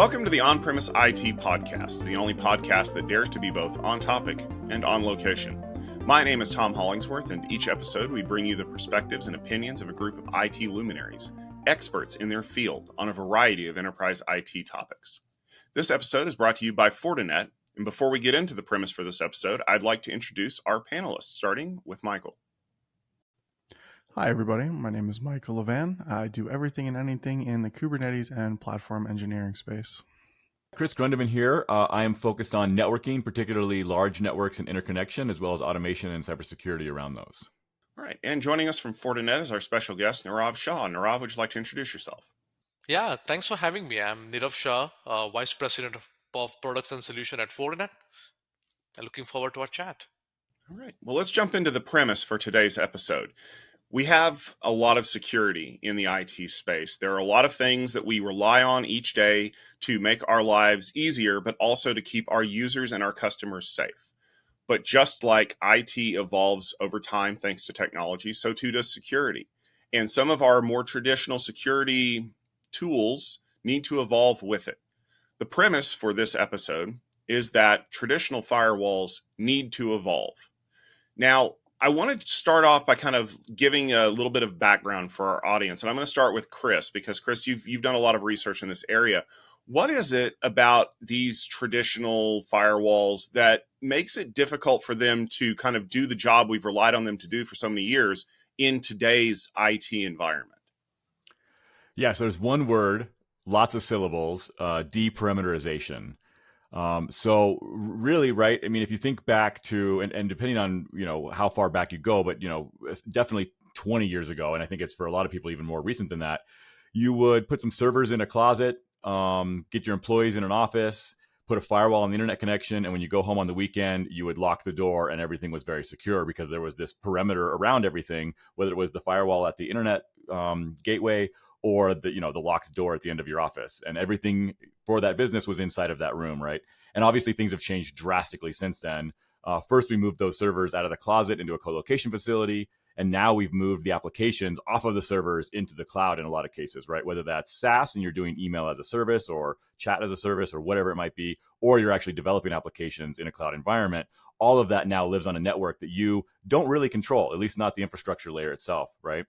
Welcome to the On-Premise IT Podcast, the only podcast that dares to be both on topic and on location. My name is Tom Hollingsworth, and each episode we bring you the perspectives and opinions of a group of IT luminaries, experts in their field on a variety of enterprise IT topics. This episode is brought to you by Fortinet, and before we get into the premise for this episode, I'd like to introduce our panelists, starting with Michael. Hi, everybody. My name is Michael Levan. I do everything and anything in the Kubernetes and platform engineering space. Chris Grundeman here. I am focused on networking, particularly large networks and interconnection, as well as automation and cybersecurity around those. All right, and joining us from Fortinet is our special guest, Nirav Shah. Nirav, would you like to introduce yourself? Yeah, thanks for having me. I'm Nirav Shah, Vice President of Products and Solution at Fortinet. I'm looking forward to our chat. All right, well, let's jump into the premise for today's episode. We have a lot of security in the IT space. There are a lot of things that we rely on each day to make our lives easier, but also to keep our users and our customers safe. But just like IT evolves over time thanks to technology, so too does security. And some of our more traditional security tools need to evolve with it. The premise for this episode is that traditional firewalls need to evolve. Now, I want to start off by kind of giving a little bit of background for our audience. And I'm going to start with Chris, because Chris, you've done a lot of research in this area. What is it about these traditional firewalls that makes it difficult for them to kind of do the job we've relied on them to do for so many years in today's IT environment? Yeah, so there's one word, lots of syllables, deperimeterization. So really, right? I mean, if you think back to, and depending on, how far back you go, but, definitely 20 years ago, and I think it's for a lot of people even more recent than that, you would put some servers in a closet, get your employees in an office, put a firewall on the internet connection, and when you go home on the weekend, you would lock the door and everything was very secure because there was this perimeter around everything, whether it was the firewall at the internet gateway or the locked door at the end of your office, and everything for that business was inside of that room, right? And obviously things have changed drastically since then. First, we moved those servers out of the closet into a co-location facility, and now we've moved the applications off of the servers into the cloud in a lot of cases, right? Whether that's SaaS and you're doing email as a service or chat as a service or whatever it might be, or you're actually developing applications in a cloud environment, all of that now lives on a network that you don't really control, at least not the infrastructure layer itself, right?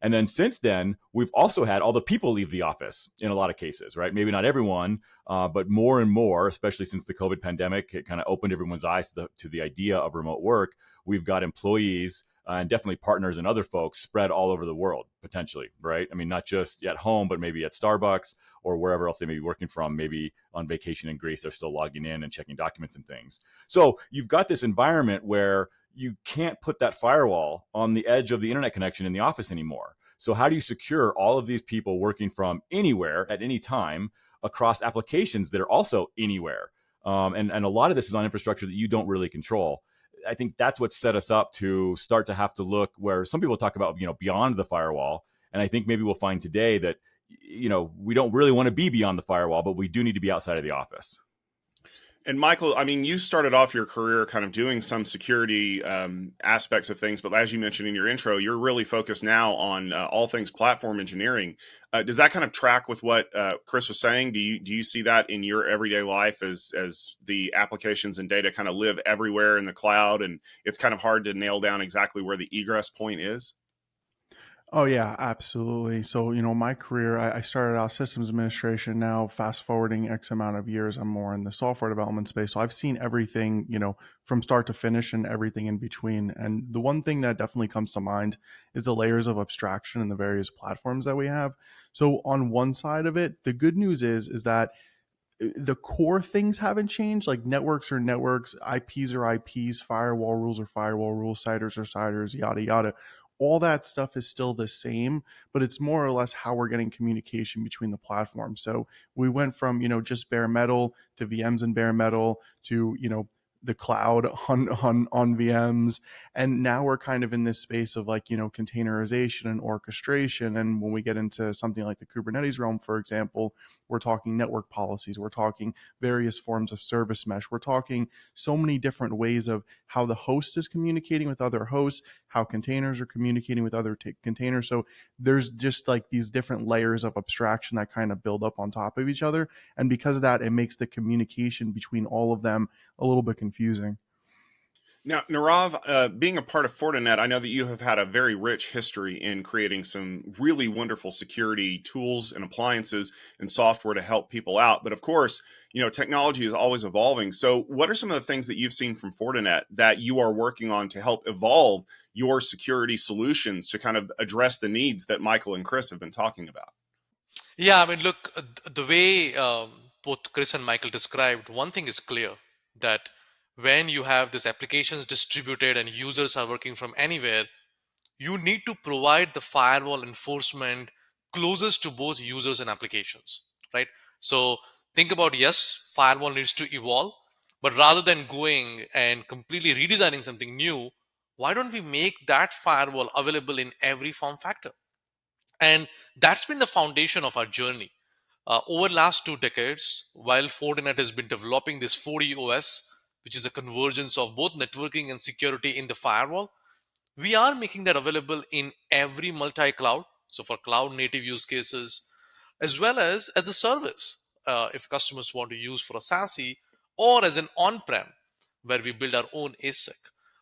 And then since then, we've also had all the people leave the office in a lot of cases, right? Maybe not everyone, but more and more, especially since the COVID pandemic, it kind of opened everyone's eyes to the idea of remote work. We've got employees and definitely partners and other folks spread all over the world, potentially, right? I mean, not just at home, but maybe at Starbucks or wherever else they may be working from, maybe on vacation in Greece, they're still logging in and checking documents and things. So you've got this environment where you can't put that firewall on the edge of the internet connection in the office anymore. So how do you secure all of these people working from anywhere at any time across applications that are also anywhere? And a lot of this is on infrastructure that you don't really control. I think that's what set us up to start to have to look where some people talk about, beyond the firewall. And I think maybe we'll find today that, we don't really want to be beyond the firewall, but we do need to be outside of the office. And Michael, I mean, you started off your career kind of doing some security aspects of things, but as you mentioned in your intro, you're really focused now on all things platform engineering. Does that kind of track with what Chris was saying? Do you see that in your everyday life as the applications and data kind of live everywhere in the cloud, and it's kind of hard to nail down exactly where the egress point is? Oh, yeah, absolutely. So, my career, I started out systems administration. Now, fast forwarding X amount of years, I'm more in the software development space. So I've seen everything, from start to finish and everything in between. And the one thing that definitely comes to mind is the layers of abstraction and the various platforms that we have. So on one side of it, the good news is that the core things haven't changed. Like networks are networks, IPs are IPs, firewall rules are firewall rules, CIDRs are CIDRs, yada, yada. All that stuff is still the same, but it's more or less how we're getting communication between the platforms. So we went from, just bare metal to VMs and bare metal to, the cloud on VMs. And now we're kind of in this space of like, containerization and orchestration. And when we get into something like the Kubernetes realm, for example, we're talking network policies, we're talking various forms of service mesh, we're talking so many different ways of how the host is communicating with other hosts, how containers are communicating with other containers. So there's just like these different layers of abstraction that kind of build up on top of each other. And because of that, it makes the communication between all of them a little bit confusing. Now, Nirav, being a part of Fortinet, I know that you have had a very rich history in creating some really wonderful security tools and appliances and software to help people out. But of course, technology is always evolving. So what are some of the things that you've seen from Fortinet that you are working on to help evolve your security solutions to kind of address the needs that Michael and Chris have been talking about? Yeah, I mean, look, the way both Chris and Michael described, one thing is clear that when you have these applications distributed and users are working from anywhere, you need to provide the firewall enforcement closest to both users and applications, right? So think about, yes, firewall needs to evolve, but rather than going and completely redesigning something new, why don't we make that firewall available in every form factor? And that's been the foundation of our journey. Over the last 2 decades, while Fortinet has been developing this 40 OS, which is a convergence of both networking and security in the firewall, we are making that available in every multi-cloud. So for cloud native use cases, as well as a service, if customers want to use for a SASE or as an on-prem, where we build our own ASIC.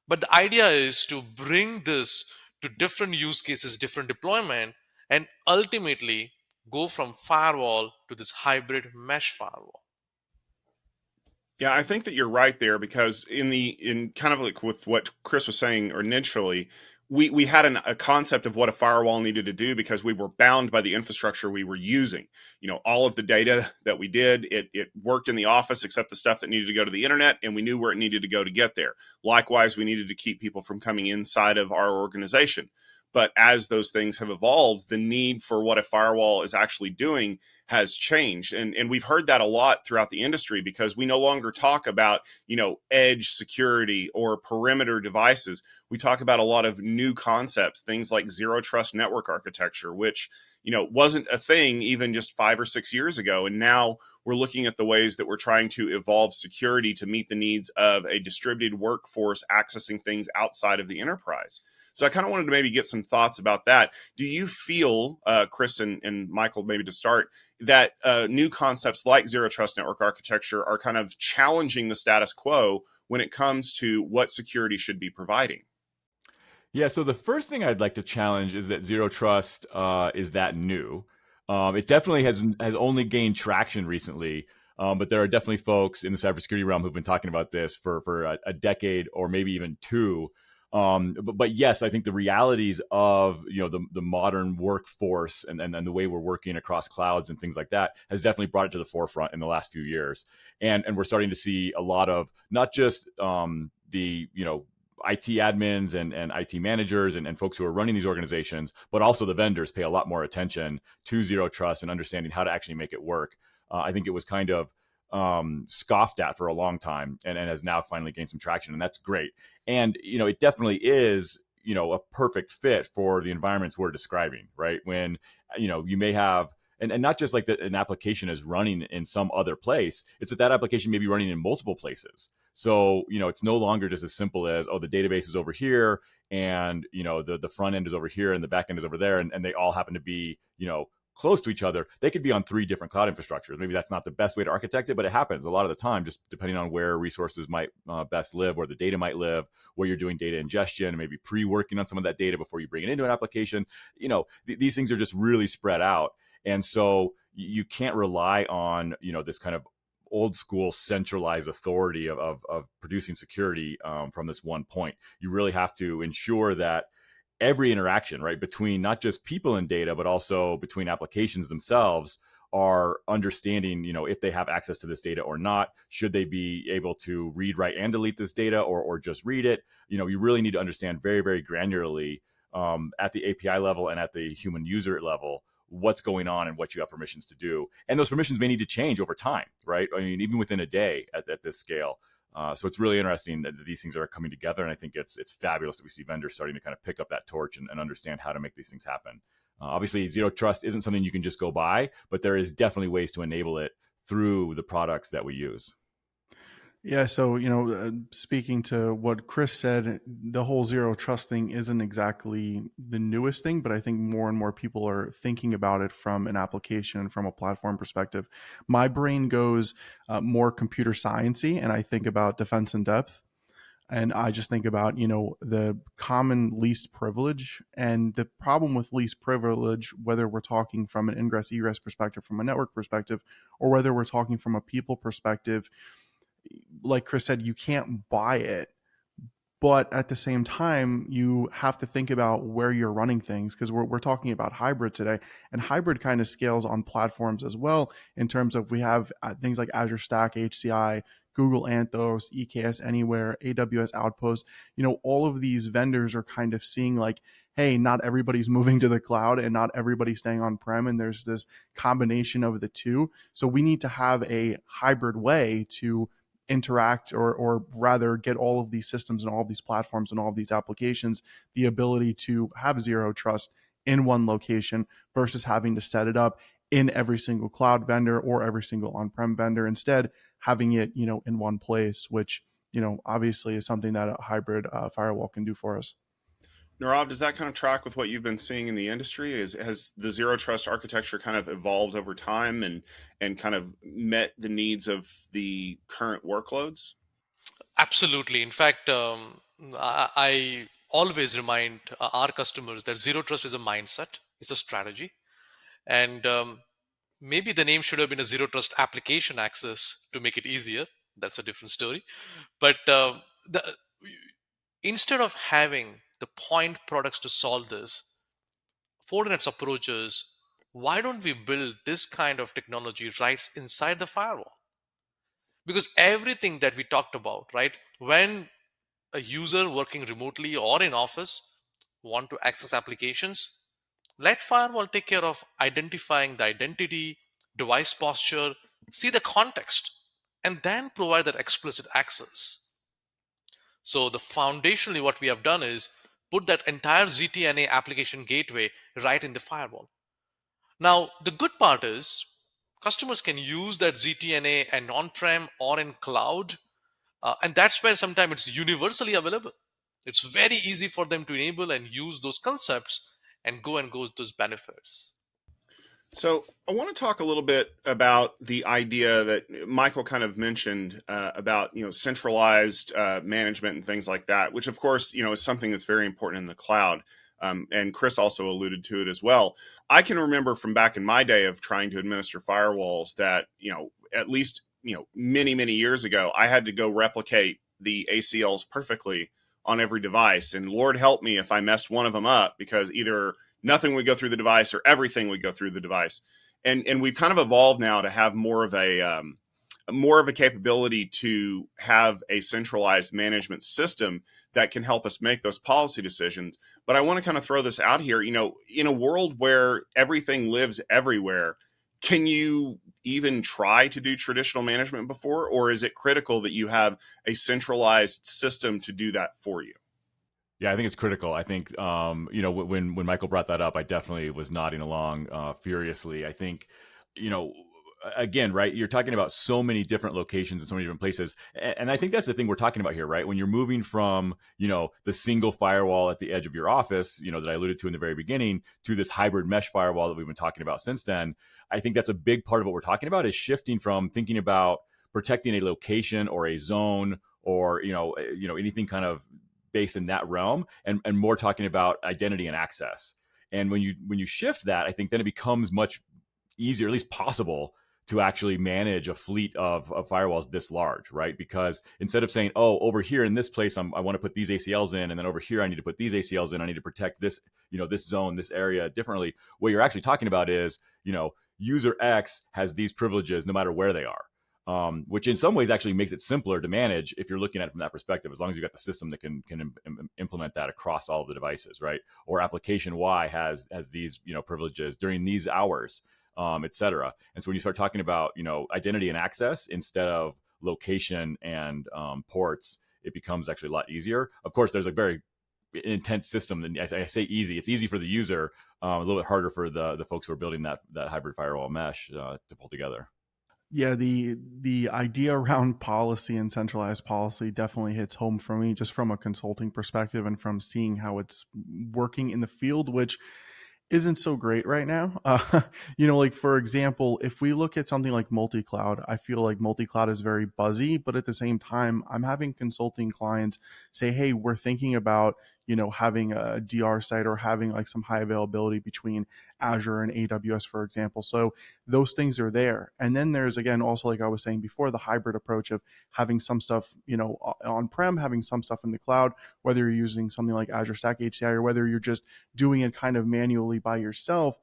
But the idea is to bring this to different use cases, different deployment, and ultimately go from firewall to this hybrid mesh firewall. Yeah, I think that you're right there because in kind of like with what Chris was saying initially, we had a concept of what a firewall needed to do because we were bound by the infrastructure we were using. All of the data that we did, it worked in the office except the stuff that needed to go to the internet, and we knew where it needed to go to get there. Likewise, we needed to keep people from coming inside of our organization. But as those things have evolved, the need for what a firewall is actually doing has changed. And we've heard that a lot throughout the industry because we no longer talk about, edge security or perimeter devices. We talk about a lot of new concepts, things like zero trust network architecture, which, wasn't a thing even just 5 or 6 years ago. And now we're looking at the ways that we're trying to evolve security to meet the needs of a distributed workforce accessing things outside of the enterprise. So I kind of wanted to maybe get some thoughts about that. Do you feel, Chris and Michael, maybe to start, that new concepts like zero trust network architecture are kind of challenging the status quo when it comes to what security should be providing? Yeah, so the first thing I'd like to challenge is that zero trust is that new. It definitely has only gained traction recently, but there are definitely folks in the cybersecurity realm who've been talking about this for a decade or maybe even two. But yes, I think the realities of the modern workforce and the way we're working across clouds and things like that has definitely brought it to the forefront in the last few years, and we're starting to see a lot of not just the IT admins and IT managers and folks who are running these organizations, but also the vendors pay a lot more attention to zero trust and understanding how to actually make it work. I think it was kind of scoffed at for a long time and has now finally gained some traction, and that's great. And it definitely is a perfect fit for the environments we're describing, right? When you may have and not just like an application is running in some other place, it's that application may be running in multiple places. So it's no longer just as simple as, oh, the database is over here and the front end is over here and the back end is over there, and they all happen to be close to each other. They could be on 3 different cloud infrastructures. Maybe that's not the best way to architect it, but it happens a lot of the time, just depending on where resources might best live, where the data might live, where you're doing data ingestion, and maybe pre-working on some of that data before you bring it into an application. These things are just really spread out. And so you can't rely on, this kind of old school centralized authority of producing security from this one point. You really have to ensure that every interaction, right, between not just people and data, but also between applications themselves are understanding, if they have access to this data or not. Should they be able to read, write, and delete this data or just read it? You really need to understand very, very granularly at the API level and at the human user level what's going on and what you have permissions to do. And those permissions may need to change over time, right? I mean, even within a day at this scale. So it's really interesting that these things are coming together, and I think it's fabulous that we see vendors starting to kind of pick up that torch and understand how to make these things happen. Obviously, zero trust isn't something you can just go buy, but there is definitely ways to enable it through the products that we use. Yeah, so speaking to what Chris said, the whole zero trust thing isn't exactly the newest thing, but I think more and more people are thinking about it from an application and from a platform perspective. My brain goes more computer sciencey, and I think about defense in depth. And I just think about, the common least privilege, and the problem with least privilege, whether we're talking from an ingress egress perspective, from a network perspective, or whether we're talking from a people perspective. Like Chris said, you can't buy it, but at the same time, you have to think about where you're running things, because we're talking about hybrid today, and hybrid kind of scales on platforms as well, in terms of we have things like Azure Stack HCI, Google Anthos, EKS Anywhere, AWS Outpost. All of these vendors are kind of seeing like, hey, not everybody's moving to the cloud and not everybody's staying on prem, and there's this combination of the two. So we need to have a hybrid way to interact, or rather get all of these systems and all of these platforms and all of these applications the ability to have zero trust in one location, versus having to set it up in every single cloud vendor or every single on-prem vendor. Instead, having it in one place, which obviously is something that a hybrid firewall can do for us. Nirav, does that kind of track with what you've been seeing in the industry? Has the zero trust architecture kind of evolved over time and kind of met the needs of the current workloads? Absolutely. In fact, I always remind our customers that zero trust is a mindset, it's a strategy. And maybe the name should have been a zero trust application access to make it easier. That's a different story. But instead of having the point products to solve this, Fortinet's approach is, why don't we build this kind of technology right inside the firewall? Because everything that we talked about, right? When a user working remotely or in office want to access applications, let firewall take care of identifying the identity, device posture, see the context, and then provide that explicit access. So the foundationally what we have done is put that entire ZTNA application gateway right in the firewall. Now, the good part is customers can use that ZTNA and on-prem or in cloud, and that's where sometimes it's universally available. It's very easy for them to enable and use those concepts and go those benefits. So I want to talk a little bit about the idea that Michael kind of mentioned about centralized management and things like that, which of course is something that's very important in the cloud. And Chris also alluded to it as well. I can remember from back in my day of trying to administer firewalls that at least many years ago, I had to go replicate the ACLs perfectly on every device, and Lord help me if I messed one of them up, because either nothing would go through the device or everything would go through the device. And we've kind of evolved now to have more of a capability to have a centralized management system that can help us make those policy decisions. But I want to kind of throw this out here. In a world where everything lives everywhere, can you even try to do traditional management before, or is it critical that you have a centralized system to do that for you? Yeah, I think it's critical. I think when Michael brought that up, I definitely was nodding along furiously. I think again, right, you're talking about so many different locations and so many different places, and I think that's the thing we're talking about here, right? When you're moving from the single firewall at the edge of your office, that I alluded to in the very beginning, to this hybrid mesh firewall that we've been talking about since then. I think that's a big part of what we're talking about, is shifting from thinking about protecting a location or a zone or anything kind of based in that realm, and more talking about identity and access. And when you shift that, I think then it becomes much easier, at least possible, to actually manage a fleet of firewalls this large, right? Because instead of saying, oh, over here in this place, I want to put these ACLs in, and then over here I need to put these ACLs in, I need to protect this, this zone, this area differently. What you're actually talking about is, user X has these privileges no matter where they are. Which in some ways actually makes it simpler to manage if you're looking at it from that perspective, as long as you've got the system that can implement that across all of the devices, right? Or application Y has these privileges during these hours. et cetera. And so when you start talking about, identity and access instead of location and ports, it becomes actually a lot easier. Of course, there's a very intense system. And I say easy, it's easy for the user, a little bit harder for the folks who are building that hybrid firewall mesh to pull together. Yeah, the idea around policy and centralized policy definitely hits home for me, just from a consulting perspective and from seeing how it's working in the field, which isn't so great right now. Like for example, if we look at something like multi-cloud, I feel like multi-cloud is very buzzy, but at the same time, I'm having consulting clients say, "Hey, we're thinking about, having a DR site or having like some high availability between Azure and AWS, for example." So those things are there. And then there's, again, also, like I was saying before, the hybrid approach of having some stuff, on-prem, having some stuff in the cloud, whether you're using something like Azure Stack HCI or whether you're just doing it kind of manually by yourself.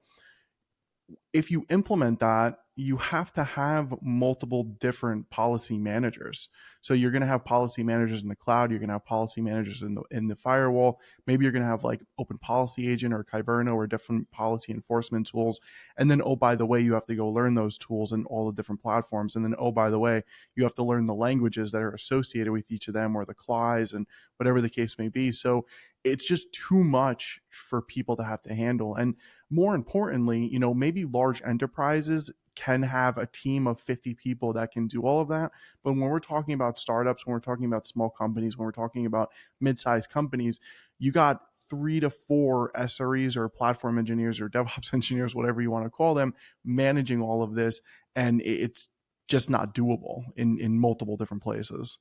If you implement that, you have to have multiple different policy managers. So you're going to have policy managers in the cloud. You're going to have policy managers in the firewall. Maybe you're going to have like Open Policy Agent or Kyberno or different policy enforcement tools. And then, oh, by the way, you have to go learn those tools in all the different platforms. And then, oh, by the way, you have to learn the languages that are associated with each of them, or the CLIs and whatever the case may be. So it's just too much for people to have to handle. And more importantly, maybe large enterprises can have a team of 50 people that can do all of that. But when we're talking about startups, when we're talking about small companies, when we're talking about mid-sized companies, you got 3 to 4 SREs or platform engineers or DevOps engineers, whatever you want to call them, managing all of this. And it's just not doable in multiple different places.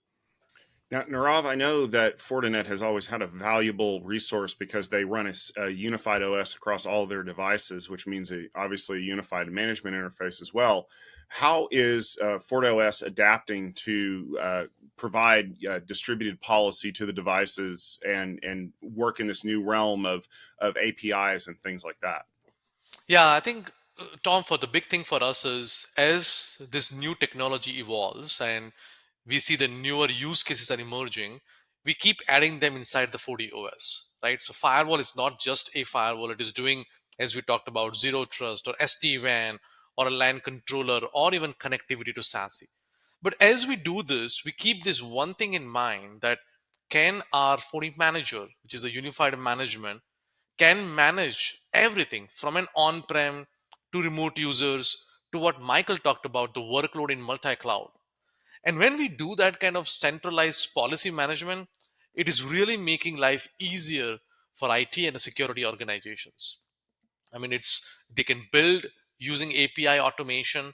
Now, Nirav, I know that Fortinet has always had a valuable resource because they run a unified OS across all of their devices, which means obviously a unified management interface as well. How is FortOS adapting to provide distributed policy to the devices and work in this new realm of APIs and things like that? Yeah, I think, Tom, for the big thing for us is as this new technology evolves and we see the newer use cases are emerging, we keep adding them inside the 40OS, right? So firewall is not just a firewall. It is doing, as we talked about, zero trust or SD-WAN or a LAN controller or even connectivity to SASE. But as we do this, we keep this one thing in mind, that can our 40 manager, which is a unified management, can manage everything from an on-prem to remote users to what Michael talked about, the workload in multi-cloud. And when we do that kind of centralized policy management, it is really making life easier for IT and the security organizations. I mean, they can build using API automation.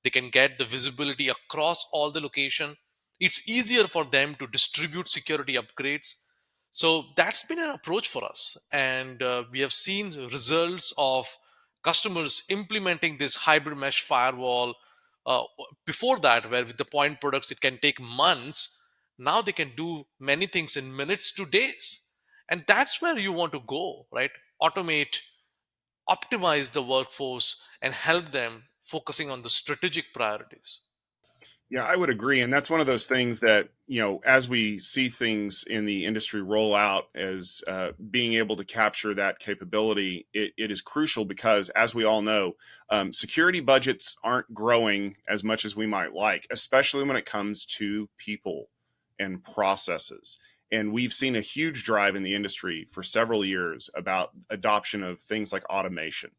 They can get the visibility across all the location. It's easier for them to distribute security upgrades. So that's been an approach for us, and we have seen results of customers implementing this hybrid mesh firewall. Uh, Before that, where with the point products it can take months, now they can do many things in minutes to days, and that's where you want to go, right? Automate, optimize the workforce, and help them focusing on the strategic priorities. Yeah, I would agree. And that's one of those things that, as we see things in the industry roll out as being able to capture that capability, it is crucial because, as we all know, security budgets aren't growing as much as we might like, especially when it comes to people and processes. And we've seen a huge drive in the industry for several years about adoption of things like automation.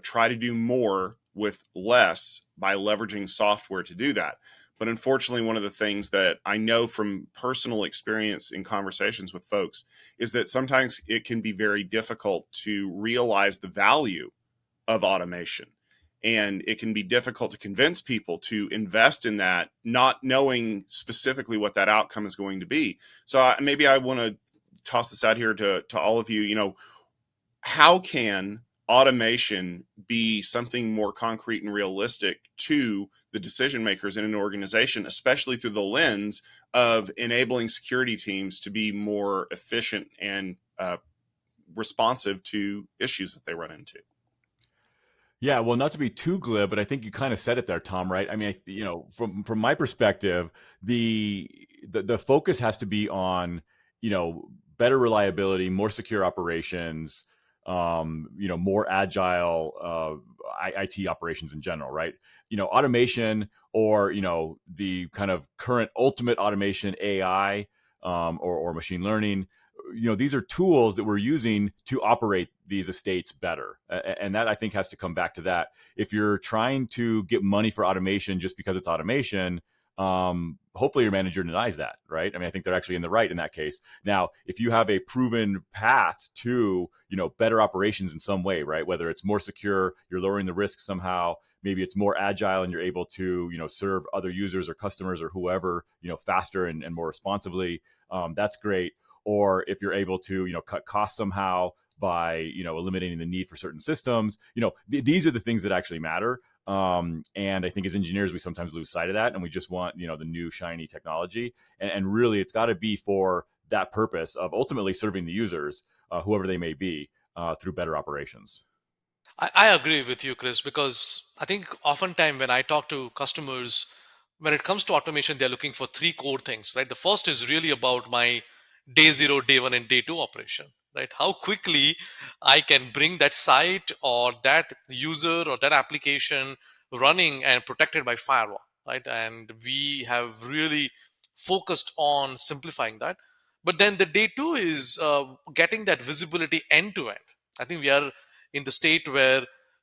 Try to do more with less by leveraging software to do that. But unfortunately, one of the things that I know from personal experience in conversations with folks is that sometimes it can be very difficult to realize the value of automation. And it can be difficult to convince people to invest in that, not knowing specifically what that outcome is going to be. So maybe I want to toss this out here to all of you. How can automation be something more concrete and realistic to the decision makers in an organization, especially through the lens of enabling security teams to be more efficient and responsive to issues that they run into? Yeah, well, not to be too glib, but I think you kind of said it there, Tom. Right? I mean, from my perspective, the focus has to be on better reliability, more secure operations, more agile IT operations in general, right? Automation, or the kind of current ultimate automation, AI, or machine learning. These are tools that we're using to operate these estates better, and that, I think, has to come back to that. If you're trying to get money for automation just because it's automation, hopefully your manager denies that, right? I mean, I think they're actually in the right in that case. Now, if you have a proven path to, better operations in some way, right? Whether it's more secure, you're lowering the risk somehow, maybe it's more agile and you're able to, serve other users or customers or whoever, faster and more responsibly, that's great. Or if you're able to, cut costs somehow by, eliminating the need for certain systems, these are the things that actually matter. And I think as engineers, we sometimes lose sight of that, and we just want, the new shiny technology. And really, it's got to be for that purpose of ultimately serving the users, whoever they may be, through better operations. I agree with you, Chris, because I think oftentimes when I talk to customers, when it comes to automation, they're looking for three core things, right? The first is really about my day zero, day one, and day two operation, right? How quickly I can bring that site or that user or that application running and protected by firewall, right? And we have really focused on simplifying that. But then the day two is getting that visibility end to end. I think we are in the state where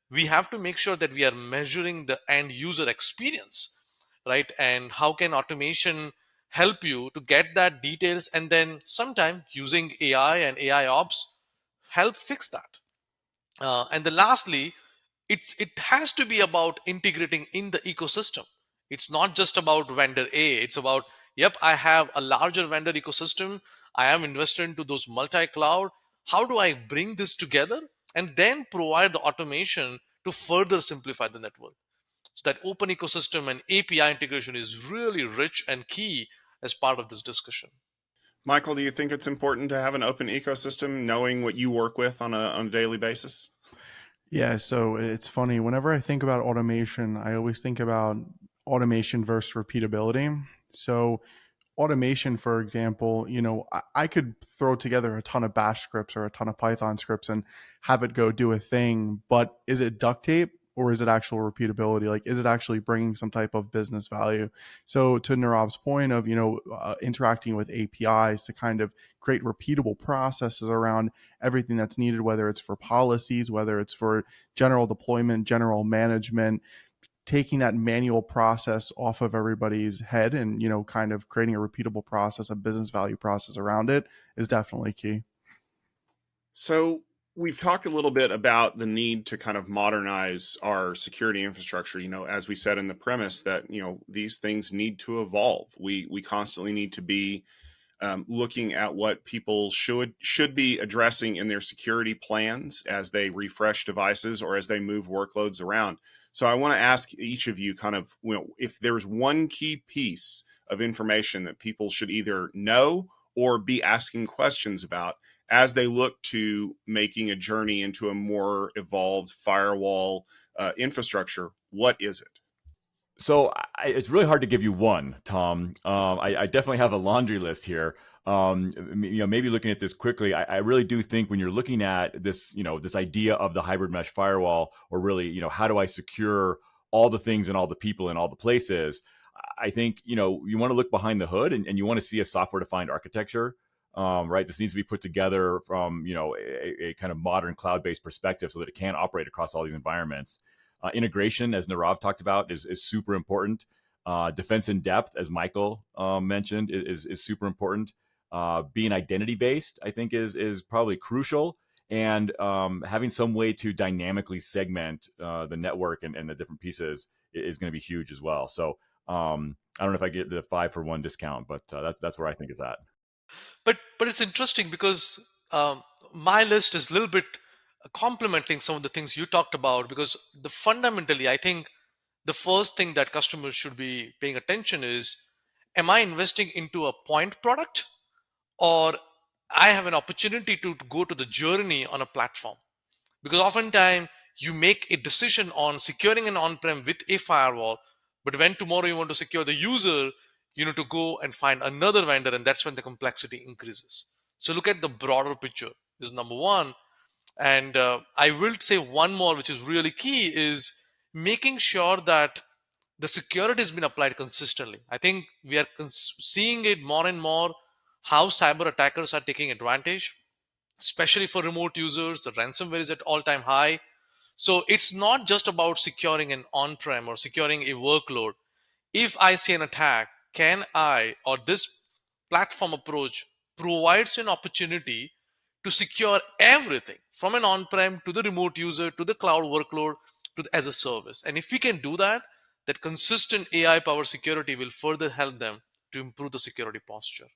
we have to make sure that we are measuring the end user experience, right? And how can automation help you to get that details, and then sometime using AI and AI ops help fix that. And then lastly, it has to be about integrating in the ecosystem. It's not just about vendor A. It's about, yep, I have a larger vendor ecosystem. I am invested into those multi-cloud. How do I bring this together and then provide the automation to further simplify the network? So that open ecosystem and API integration is really rich and key as part of this discussion. Michael, do you think it's important to have an open ecosystem, knowing what you work with on a daily basis? Yeah, so it's funny. Whenever I think about automation, I always think about automation versus repeatability. So automation, for example, I could throw together a ton of bash scripts or a ton of Python scripts and have it go do a thing, but is it duct tape or is it actual repeatability? Like, is it actually bringing some type of business value? So to Nirav's point of, interacting with APIs to kind of create repeatable processes around everything that's needed, whether it's for policies, whether it's for general deployment, general management, taking that manual process off of everybody's head and, kind of creating a repeatable process, a business value process around it is definitely key. So we've talked a little bit about the need to kind of modernize our security infrastructure. As we said in the premise that, these things need to evolve. We constantly need to be looking at what people should be addressing in their security plans as they refresh devices or as they move workloads around. So I want to ask each of you kind of, if there's one key piece of information that people should either know or be asking questions about as they look to making a journey into a more evolved firewall infrastructure, what is it? So it's really hard to give you one, Tom. I definitely have a laundry list here. Maybe looking at this quickly, I really do think when you're looking at this, this idea of the hybrid mesh firewall, or really, how do I secure all the things and all the people in all the places? I think, you want to look behind the hood and you want to see a software defined architecture. Right, this needs to be put together from a kind of modern cloud-based perspective so that it can operate across all these environments. Integration, as Nirav talked about, is super important. Defense in depth, as Michael mentioned, is super important. Being identity based, I think, is probably crucial. And having some way to dynamically segment the network and the different pieces is going to be huge as well. So I don't know if I get the 5-for-1 discount, but that's where I think it's at. But it's interesting because my list is a little bit complementing some of the things you talked about, because the fundamentally I think the first thing that customers should be paying attention is, am I investing into a point product, or I have an opportunity to go to the journey on a platform? Because oftentimes you make a decision on securing an on-prem with a firewall, but when tomorrow you want to secure the user, you need to go and find another vendor, and that's when the complexity increases. So look at the broader picture is number one. And I will say one more, which is really key, is making sure that the security has been applied consistently. I think we are seeing it more and more how cyber attackers are taking advantage, especially for remote users. The ransomware is at all-time high. So it's not just about securing an on-prem or securing a workload. If I see an attack, can I, or this platform approach provides an opportunity to secure everything from an on-prem to the remote user to the cloud workload to as a service. And if we can do that, that consistent AI powered security will further help them to improve the security posture.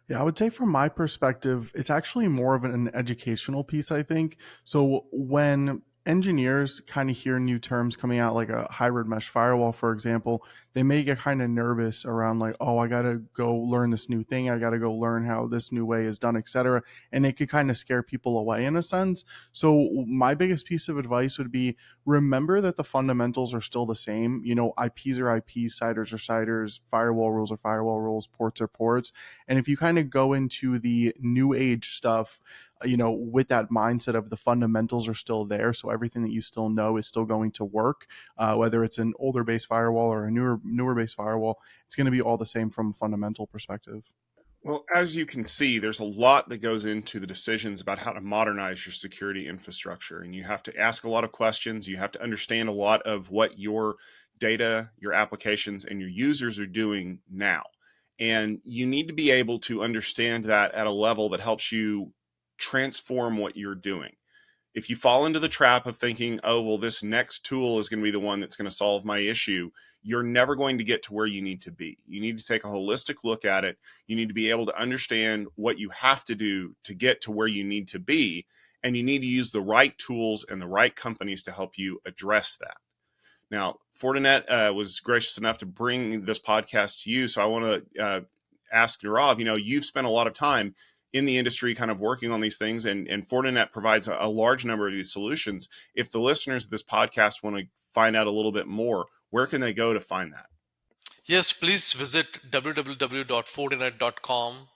Yeah, I would say from my perspective, it's actually more of an educational piece, I think. So when engineers kind of hear new terms coming out, like a hybrid mesh firewall, for example, they may get kind of nervous around like, oh, I got to go learn this new thing. I got to go learn how this new way is done, et cetera. And it could kind of scare people away in a sense. So my biggest piece of advice would be remember that the fundamentals are still the same. You know, IPs are IPs, CIDRs are CIDRs, firewall rules are firewall rules, ports are ports. And if you kind of go into the new age stuff, you know, with that mindset of the fundamentals are still there, so everything that you still know is still going to work, whether it's an older base firewall or a newer base firewall, it's going to be all the same from a fundamental perspective. Well, as you can see, there's a lot that goes into the decisions about how to modernize your security infrastructure. And you have to ask a lot of questions. You have to understand a lot of what your data, your applications, and your users are doing now. And you need to be able to understand that at a level that helps you transform what you're doing. If you fall into the trap of thinking, oh, well, this next tool is going to be the one that's going to solve my issue, you're never going to get to where you need to be. You need to take a holistic look at it. You need to be able to understand what you have to do to get to where you need to be. And you need to use the right tools and the right companies to help you address that. Now, Fortinet was gracious enough to bring this podcast to you. So I want to ask Nirav, you know, you've spent a lot of time in the industry kind of working on these things, and Fortinet provides a large number of these solutions. If the listeners of this podcast want to find out a little bit more, where can they go to find that? Yes, please visit www.fortinet.com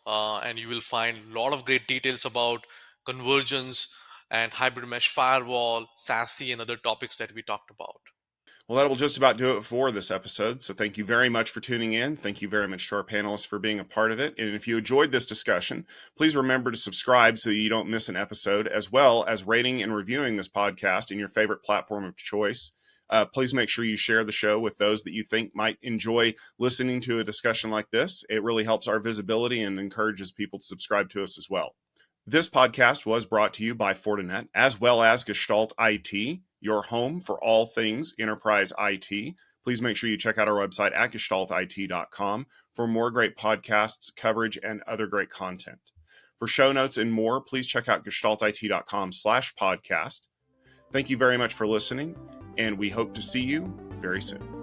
and you will find a lot of great details about convergence and hybrid mesh firewall, SASE, and other topics that we talked about. Well, that will just about do it for this episode. So thank you very much for tuning in. Thank you very much to our panelists for being a part of it. And if you enjoyed this discussion, please remember to subscribe so you don't miss an episode, as well as rating and reviewing this podcast in your favorite platform of choice. Please make sure you share the show with those that you think might enjoy listening to a discussion like this. It really helps our visibility and encourages people to subscribe to us as well. This podcast was brought to you by Fortinet, as well as Gestalt IT, your home for all things enterprise IT. Please make sure you check out our website at gestaltit.com for more great podcasts, coverage, and other great content. For show notes and more, please check out gestaltit.com/podcast. Thank you very much for listening, and we hope to see you very soon.